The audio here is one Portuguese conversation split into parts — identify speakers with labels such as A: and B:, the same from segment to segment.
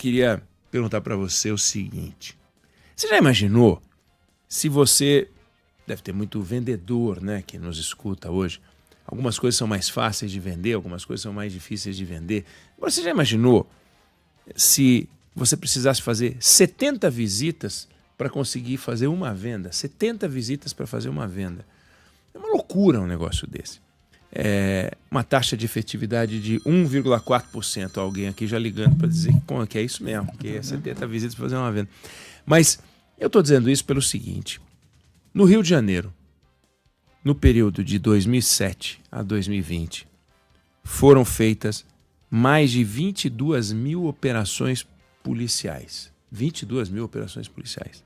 A: queria perguntar para você o seguinte. Você já imaginou se você... Deve ter muito vendedor, né, que nos escuta hoje. Algumas coisas são mais fáceis de vender, algumas coisas são mais difíceis de vender. Agora, você já imaginou se você precisasse fazer 70 visitas para conseguir fazer uma venda? 70 visitas para fazer uma venda. É uma loucura um negócio desse. É uma taxa de efetividade de 1,4%. Alguém aqui já ligando para dizer que é isso mesmo, que é 70 visitas para fazer uma venda. Mas eu estou dizendo isso pelo seguinte. No Rio de Janeiro, no período de 2007 a 2020, foram feitas mais de 22 mil operações policiais. 22 mil operações policiais.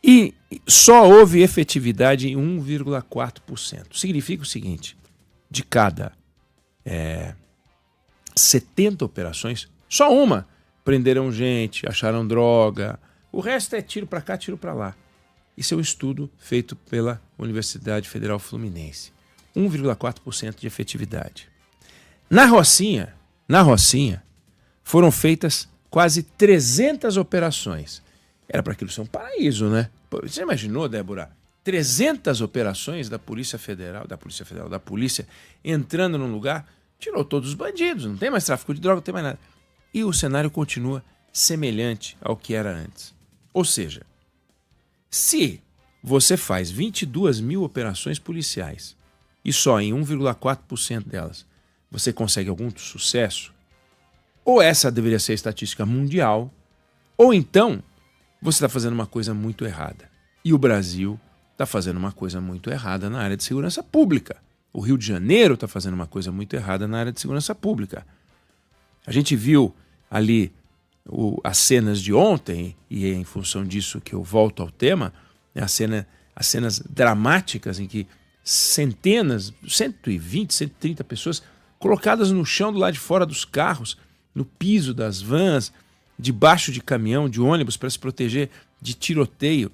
A: E só houve efetividade em 1,4%. Significa o seguinte, de cada 70 operações, só uma prenderam gente, acharam droga, o resto é tiro para cá, tiro para lá. Isso é um estudo feito pela Universidade Federal Fluminense. 1,4% de efetividade. Na Rocinha, foram feitas quase 300 operações. Era para aquilo ser um paraíso, né? Você imaginou, Débora? 300 operações da Polícia entrando num lugar, tirou todos os bandidos, não tem mais tráfico de droga, não tem mais nada. E o cenário continua semelhante ao que era antes. Ou seja, se você faz 22 mil operações policiais e só em 1,4% delas você consegue algum sucesso, ou essa deveria ser a estatística mundial, ou então você está fazendo uma coisa muito errada. E o Brasil está fazendo uma coisa muito errada na área de segurança pública. O Rio de Janeiro está fazendo uma coisa muito errada na área de segurança pública. A gente viu ali as cenas de ontem, e é em função disso que eu volto ao tema, as cenas dramáticas em que centenas, 120, 130 pessoas colocadas no chão do lado de fora dos carros, no piso das vans, debaixo de caminhão, de ônibus, para se proteger de tiroteio.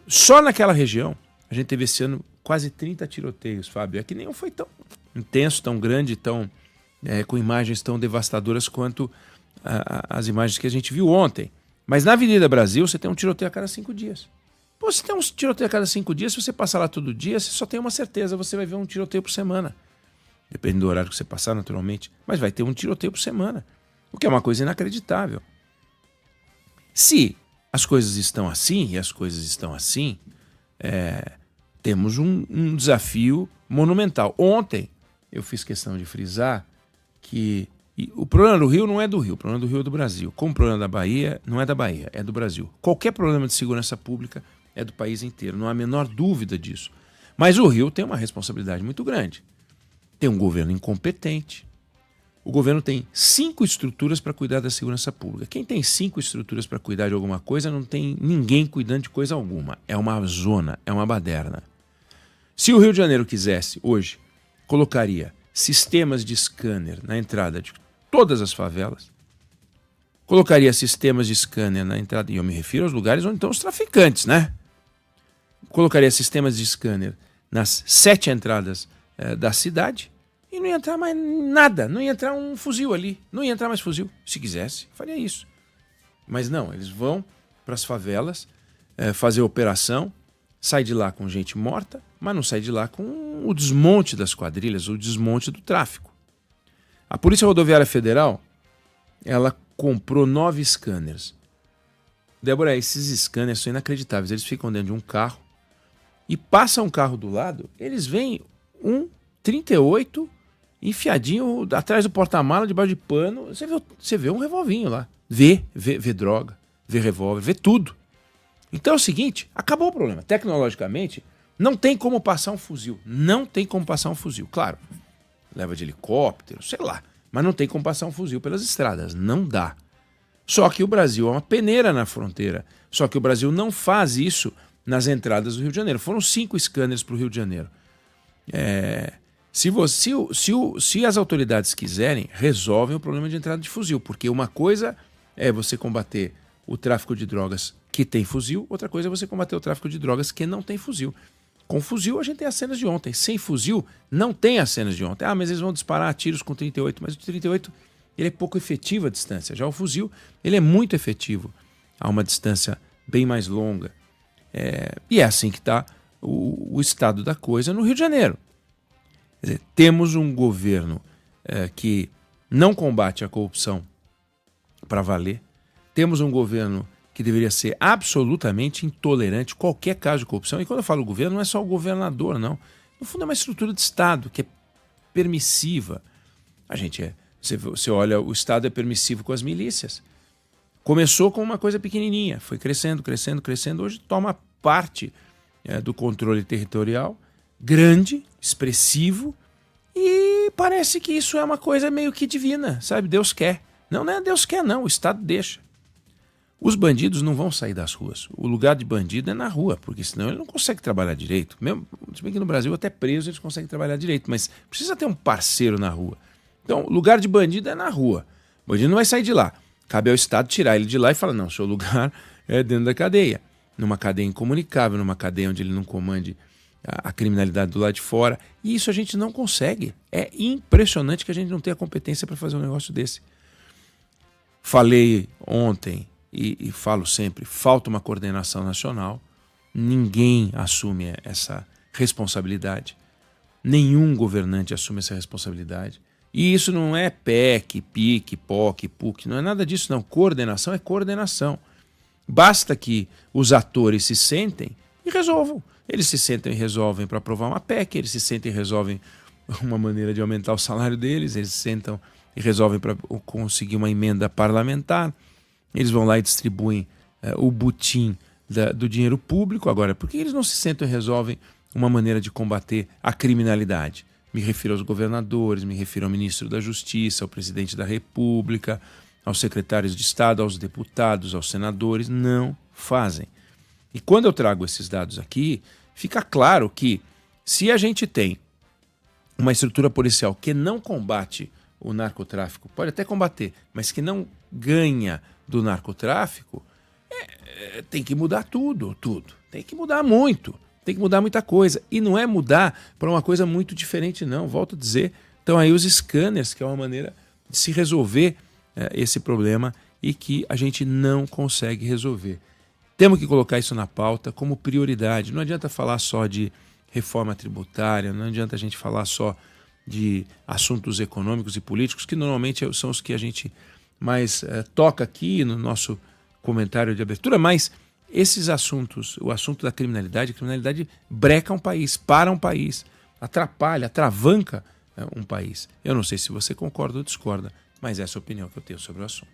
A: Só naquela região, a gente teve esse ano quase 30 tiroteios, Fábio. É que nenhum foi tão intenso, tão grande, com imagens tão devastadoras quanto as imagens que a gente viu ontem. Mas na Avenida Brasil você tem um tiroteio a cada 5 dias. Pô, se tem um tiroteio a cada 5 dias, se você passar lá todo dia, você só tem uma certeza, você vai ver um tiroteio por semana. Depende do horário que você passar, naturalmente. Mas vai ter um tiroteio por semana. O que é uma coisa inacreditável. Se as coisas estão assim, e as coisas estão assim, temos um desafio monumental. Ontem eu fiz questão de frisar que o problema do Rio não é do Rio, o problema do Rio é do Brasil. Como o problema da Bahia não é da Bahia, é do Brasil. Qualquer problema de segurança pública é do país inteiro, não há a menor dúvida disso. Mas o Rio tem uma responsabilidade muito grande. Tem um governo incompetente. O governo tem 5 estruturas para cuidar da segurança pública. Quem tem 5 estruturas para cuidar de alguma coisa, não tem ninguém cuidando de coisa alguma. É uma zona, é uma baderna. Se o Rio de Janeiro quisesse, hoje, colocaria sistemas de scanner na entrada de todas as favelas, colocaria sistemas de scanner na entrada, e eu me refiro aos lugares onde estão os traficantes, né? Colocaria sistemas de scanner nas 7 entradas da cidade e não ia entrar mais nada, não ia entrar um fuzil ali, não ia entrar mais fuzil. Se quisesse, faria isso. Mas não, eles vão para as favelas fazer operação, sai de lá com gente morta, mas não sai de lá com o desmonte das quadrilhas, o desmonte do tráfico. A Polícia Rodoviária Federal, ela comprou 9 scanners. Débora, esses scanners são inacreditáveis. Eles ficam dentro de um carro e passa um carro do lado, eles veem um 38 enfiadinho atrás do porta-mala, debaixo de pano. Você vê um revolvinho lá. Vê droga, vê revólver, vê tudo. Então é o seguinte, acabou o problema. Tecnologicamente, não tem como passar um fuzil. Não tem como passar um fuzil. Claro, leva de helicóptero, sei lá. Mas não tem como passar um fuzil pelas estradas. Não dá. Só que o Brasil é uma peneira na fronteira. Só que o Brasil não faz isso nas entradas do Rio de Janeiro. Foram 5 scanners para o Rio de Janeiro. Se as autoridades quiserem, resolvem o problema de entrada de fuzil. Porque uma coisa é você combater o tráfico de drogas que tem fuzil, outra coisa é você combater o tráfico de drogas que não tem fuzil. Com fuzil a gente tem as cenas de ontem. Sem fuzil não tem as cenas de ontem. Mas eles vão disparar tiros com 38. Mas o 38 ele é pouco efetivo à distância. Já o fuzil, ele é muito efetivo a uma distância bem mais longa. E é assim que está o estado da coisa no Rio de Janeiro. Quer dizer, temos um governo que não combate a corrupção para valer. Temos um governo que deveria ser absolutamente intolerante a qualquer caso de corrupção. E quando eu falo governo, não é só o governador, não. No fundo, é uma estrutura de Estado que é permissiva. Você olha, o Estado é permissivo com as milícias. Começou com uma coisa pequenininha, foi crescendo, crescendo, crescendo. Hoje toma parte do controle territorial, grande, expressivo, e parece que isso é uma coisa meio que divina, sabe? Deus quer. Não é Deus quer, não. O Estado deixa. Os bandidos não vão sair das ruas. O lugar de bandido é na rua, porque senão ele não consegue trabalhar direito. Mesmo, se bem que no Brasil até preso eles conseguem trabalhar direito, mas precisa ter um parceiro na rua. Então, o lugar de bandido é na rua. O bandido não vai sair de lá. Cabe ao Estado tirar ele de lá e falar, não, seu lugar é dentro da cadeia. Numa cadeia incomunicável, numa cadeia onde ele não comande a criminalidade do lado de fora. E isso a gente não consegue. É impressionante que a gente não tenha competência para fazer um negócio desse. Falei ontem e falo sempre, falta uma coordenação nacional. Ninguém assume essa responsabilidade. Nenhum governante assume essa responsabilidade. E isso não é PEC, PIC, POC, PUC, não é nada disso, não. Coordenação é coordenação. Basta que os atores se sentem e resolvam. Eles se sentem e resolvem para aprovar uma PEC, eles se sentem e resolvem uma maneira de aumentar o salário deles, eles se sentam e resolvem para conseguir uma emenda parlamentar, eles vão lá e distribuem o butim do dinheiro público. Agora, por que eles não se sentam e resolvem uma maneira de combater a criminalidade? Me refiro aos governadores, me refiro ao ministro da Justiça, ao presidente da República, aos secretários de Estado, aos deputados, aos senadores. Não fazem. E quando eu trago esses dados aqui, fica claro que se a gente tem uma estrutura policial que não combate o narcotráfico, pode até combater, mas que não ganha do narcotráfico, tem que mudar tudo. Tem que mudar muito. Tem que mudar muita coisa. E não é mudar para uma coisa muito diferente, não. Volto a dizer, então aí os scanners, que é uma maneira de se resolver esse problema e que a gente não consegue resolver. Temos que colocar isso na pauta como prioridade. Não adianta falar só de reforma tributária, não adianta a gente falar só de assuntos econômicos e políticos, que normalmente são os que a gente mais toca aqui no nosso comentário de abertura, mas esses assuntos, o assunto da criminalidade, a criminalidade breca um país, para um país, atrapalha, atravanca um país. Eu não sei se você concorda ou discorda, mas essa é a opinião que eu tenho sobre o assunto.